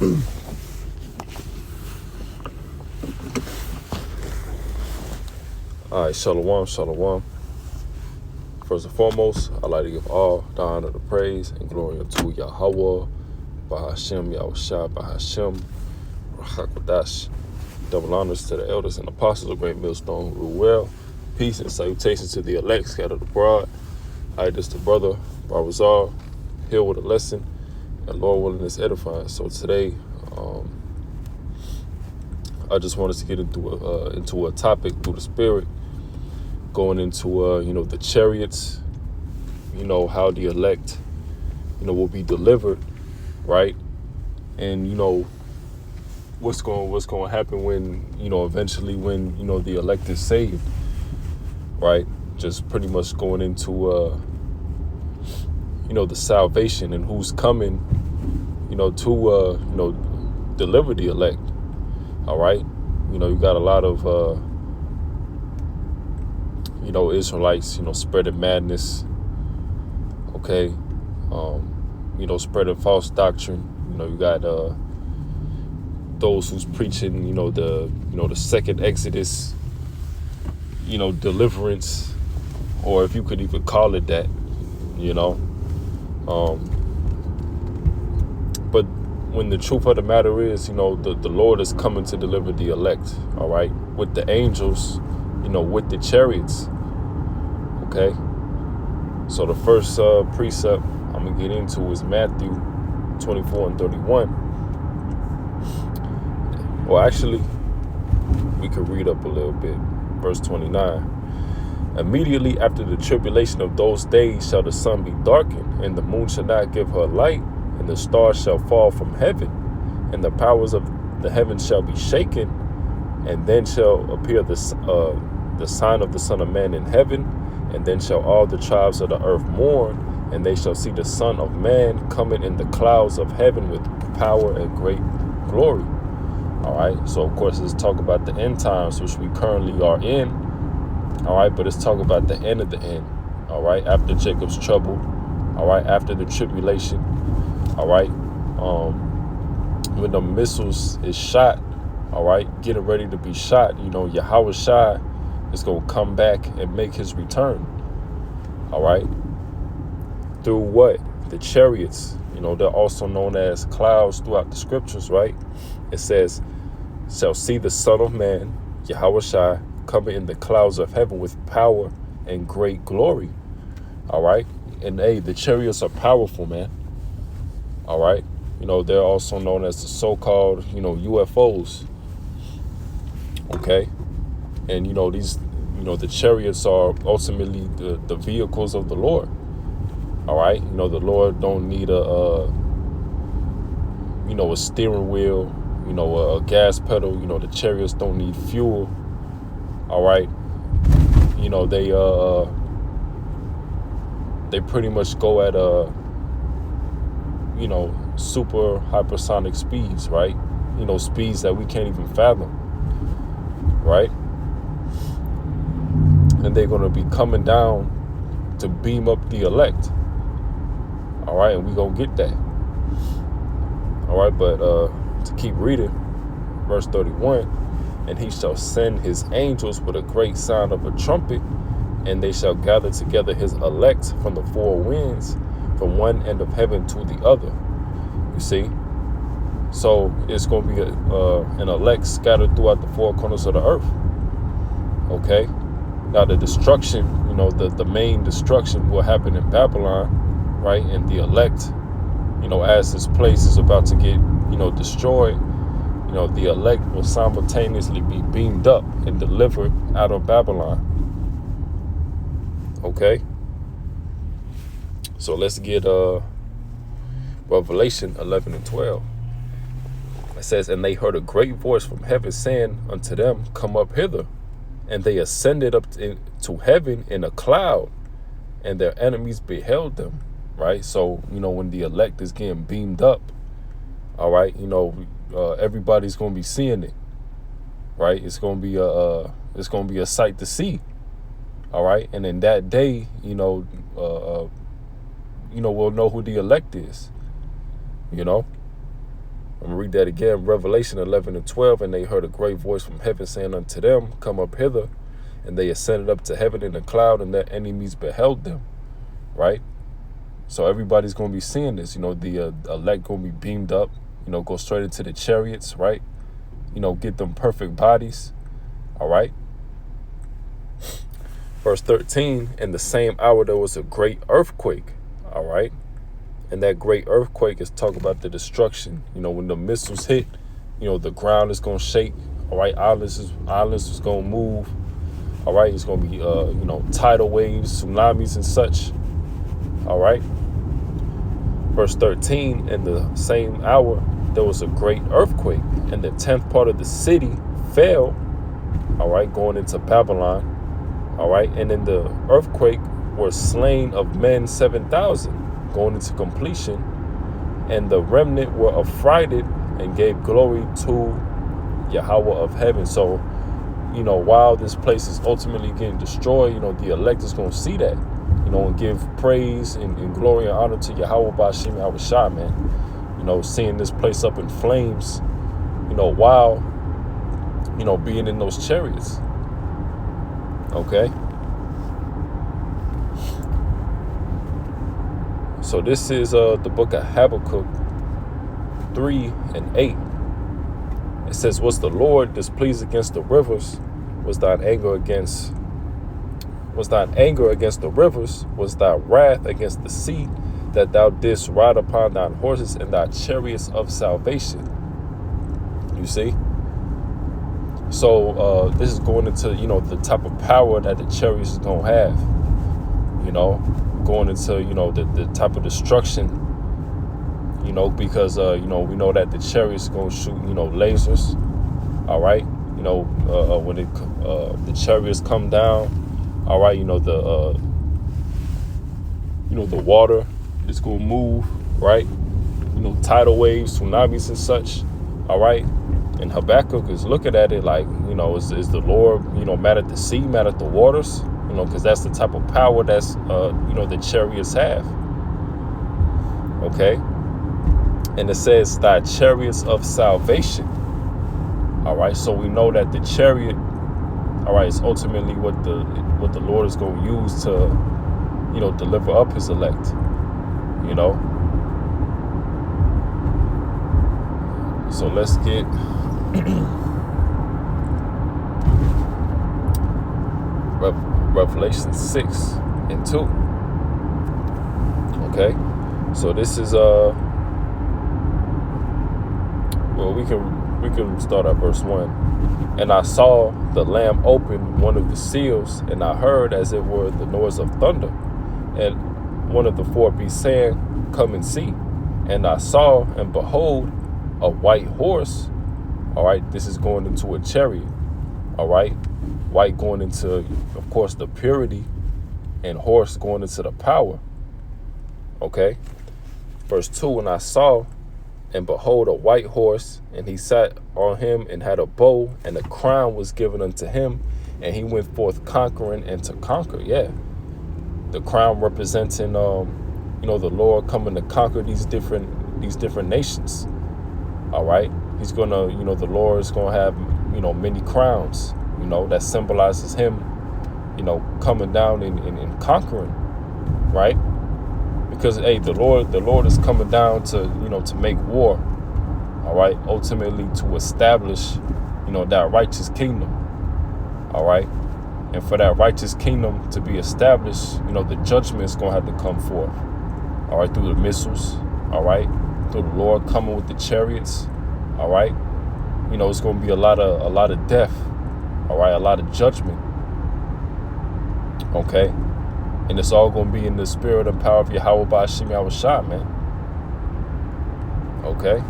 All right, shalom, shalom. First and foremost, I'd like to give all the honor, the praise, and glory unto Yahweh, Bahashem, Yahushua, Bahashem, Rahakodash. Double honors to the elders and apostles of Great Millstone who rule well. Peace and salutations to the elect scattered abroad. All right, this is the brother, Barazar, here with a lesson, and Lord willing is edifying. So today, I just wanted to get into a topic through the Spirit, going into the chariots, how the elect, will be delivered, right? And what's going to happen when eventually when the elect is saved, right? Just pretty much going into the salvation and who's coming, to deliver the elect. All right, you got a lot of Israelites, spreading madness. Okay, spreading false doctrine. You got those who's preaching, the second Exodus, deliverance, or if you could even call it that, but when the truth of the matter is, the Lord is coming to deliver the elect, all right, with the angels, with the chariots, okay? So the first precept I'm going to get into is Matthew 24 and 31. Well, actually, we could read up a little bit. Verse 29. Immediately after the tribulation of those days shall the sun be darkened, and the moon shall not give her light, and the stars shall fall from heaven, and the powers of the heavens shall be shaken, and then shall appear the sign of the Son of Man in heaven, and then shall all the tribes of the earth mourn, and they shall see the Son of Man coming in the clouds of heaven with power and great glory. All right, so of course it's talk about the end times, which we currently are in. All right, but it's talk about the end of the end. All right, after Jacob's trouble. All right, after the tribulation. All right, when the missiles is shot, all right, getting ready to be shot, Yahweh Shai is going to come back and make his return. All right, through what? The chariots, they're also known as clouds throughout the scriptures, right? It says, shall see the Son of Man, Yahweh Shai, coming in the clouds of heaven with power and great glory. All right, and hey, the chariots are powerful, man. All right, they're also known as the so-called, UFOs. Okay, and these, the chariots are ultimately the vehicles of the Lord. All right, the Lord don't need a steering wheel, a gas pedal. The chariots don't need fuel. All right, they pretty much go at super hypersonic speeds, right? Speeds that we can't even fathom, right? And they're going to be coming down to beam up the elect. All right, and we're going to get that. All right, but to keep reading, verse 31, and he shall send his angels with a great sound of a trumpet, and they shall gather together his elect from the four winds, from one end of heaven to the other. You see? So it's going to be an elect scattered throughout the four corners of the earth. Okay? Now the destruction, the main destruction will happen in Babylon, right? And the elect, as this place is about to get, destroyed, the elect will simultaneously be beamed up and delivered out of Babylon. Okay? So let's get Revelation 11 and 12. It says, and they heard a great voice from heaven saying unto them, come up hither. And they ascended up to heaven in a cloud, and their enemies beheld them. Right? So, when the elect is getting beamed up, all right, everybody's going to be seeing it. Right? It's going to be a sight to see. All right? And in that day, we'll know who the elect is. I'm going to read that again. Revelation 11:12. And they heard a great voice from heaven saying unto them, come up hither. And they ascended up to heaven in a cloud, and their enemies beheld them. Right? So everybody's going to be seeing this. The elect going to be beamed up, go straight into the chariots, right? Get them perfect bodies. All right. Verse 13, in the same hour, there was a great earthquake. All right. And that great earthquake is talking about the destruction. When the missiles hit, the ground is going to shake. All right. Islands is going to move. All right. It's going to be, tidal waves, tsunamis and such. All right. Verse 13, in the same hour, there was a great earthquake, and the 10th part of the city fell, all right, going into Babylon, all right, and in the earthquake were slain of men 7,000, going into completion, and the remnant were affrighted and gave glory to Yahweh of heaven. So, while this place is ultimately getting destroyed, the elect is going to see that, and give praise and glory and honor to Yahweh Bashim Yahushua, man. Seeing this place up in flames, while, being in those chariots. Okay. So this is the book of Habakkuk 3:8. It says, was the Lord displeased against the rivers? Was thine anger against the rivers? Was thy wrath against the sea, that thou didst ride upon thine horses and thy chariots of salvation? You see? So this is going into, the type of power that the chariots is going to have, going into, the type of destruction, because, we know that the chariots is going to shoot, lasers. All right. When the chariots come down, all right, the water is going to move, right? Tidal waves, tsunamis and such, all right? And Habakkuk is looking at it like, is the Lord, mad at the sea, mad at the waters? Because that's the type of power that's, the chariots have, okay? And it says, thy chariots of salvation, all right? So we know that the chariot, all right, is ultimately what the Lord is going to use to, deliver up his elect, So let's get Revelation 6:2. Okay, so this is well, we can start at verse 1. And I saw the Lamb open one of the seals, and I heard as it were the noise of thunder, and one of the four beasts saying, come and see. And I saw, and behold, a white horse. All right, this is going into a chariot. All right, white going into, of course, the purity, and horse going into the power. Okay, verse 2, and I saw, and behold, a white horse, and he sat on him and had a bow, and a crown was given unto him, and he went forth conquering and to conquer. Yeah, the crown representing, the Lord coming to conquer these different nations. All right, he's gonna, the Lord is gonna have, many crowns, that symbolizes him, coming down and conquering, right? Because, hey, the Lord is coming down to, to make war, all right, ultimately to establish, that righteous kingdom, all right? And for that righteous kingdom to be established, the judgment is going to have to come forth, all right, through the missiles, all right, through the Lord coming with the chariots, all right? It's going to be a lot of death, all right, a lot of judgment, okay? And it's all going to be in the spirit and power of Yahweh Bashim Yahushua, man. Okay.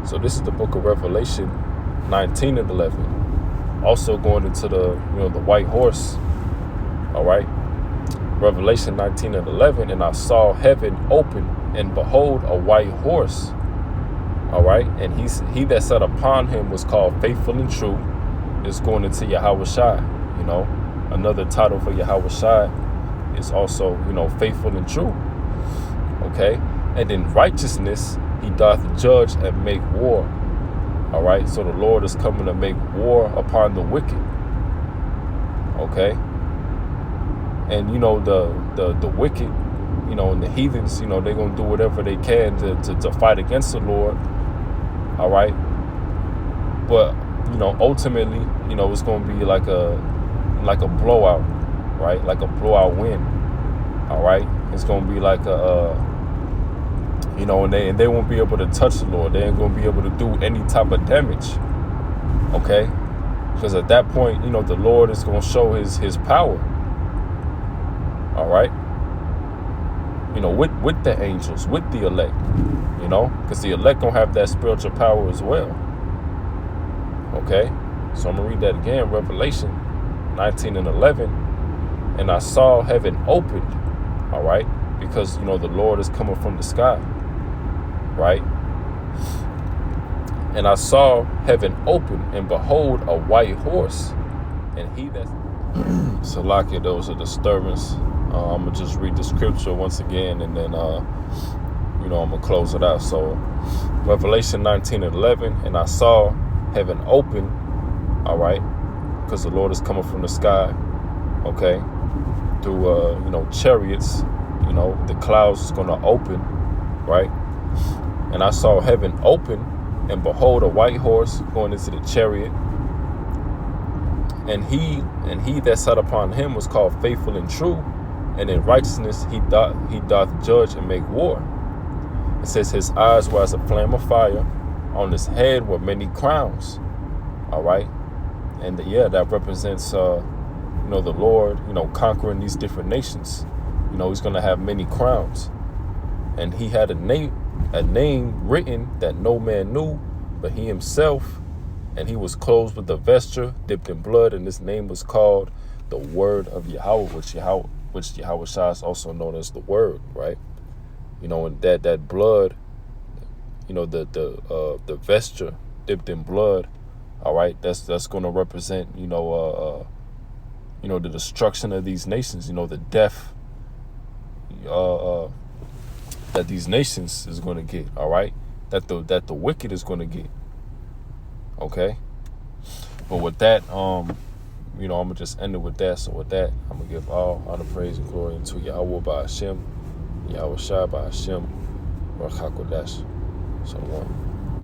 So this is the book of Revelation 19:11. Also going into the, the white horse. All right. Revelation 19:11. And I saw heaven open, and behold, a white horse. All right. And he that sat upon him was called Faithful and True. Is going into Yahushua, another title for Yahushua is also, faithful and true, Okay? And in righteousness he doth judge and make war. All right? So the Lord is coming to make war upon the wicked. Okay? And, the wicked, and the heathens, they're going to do whatever they can to fight against the Lord. All right? But, ultimately, it's going to be like a blowout, right? Like a blowout win. All right? It's going to be like and they won't be able to touch the Lord. They ain't going to be able to do any type of damage. Okay? Because at that point, the Lord is going to show his power. All right? With the angels, with the elect, because the elect going to have that spiritual power as well. Okay? So I'm going to read that again, Revelation 19:11. And I saw heaven opened, all right? Because, the Lord is coming from the sky, right? And I saw heaven open, and behold, a white horse. And he that... Salakia, there was a disturbance. I'm going to just read the scripture once again, and then, I'm going to close it out. So, Revelation 19:11, and I saw heaven open, all right? Because the Lord is coming from the sky, okay? Through, chariots, the clouds is going to open, right? And I saw heaven open, and behold, a white horse going into the chariot. And he that sat upon him was called Faithful and True, and in righteousness he doth judge and make war. It says his eyes were as a flame of fire, on his head were many crowns. All right, and that represents the Lord, conquering these different nations. He's going to have many crowns, and he had a name written that no man knew but he himself. And he was clothed with a vesture dipped in blood, and his name was called the Word of Yahweh, which Yahweh Shai is also known as the Word, right? And that blood, the vesture dipped in blood, all right, that's going to represent, the destruction of these nations, the death that these nations is going to get, all right, that the wicked is going to get. Okay, but with that, I'm gonna just end it with that. So with that, I'm gonna give all the praise and glory unto Yahweh by Hashem, Yahweh Shai by Hashem, Baruch HaKodesh. So one.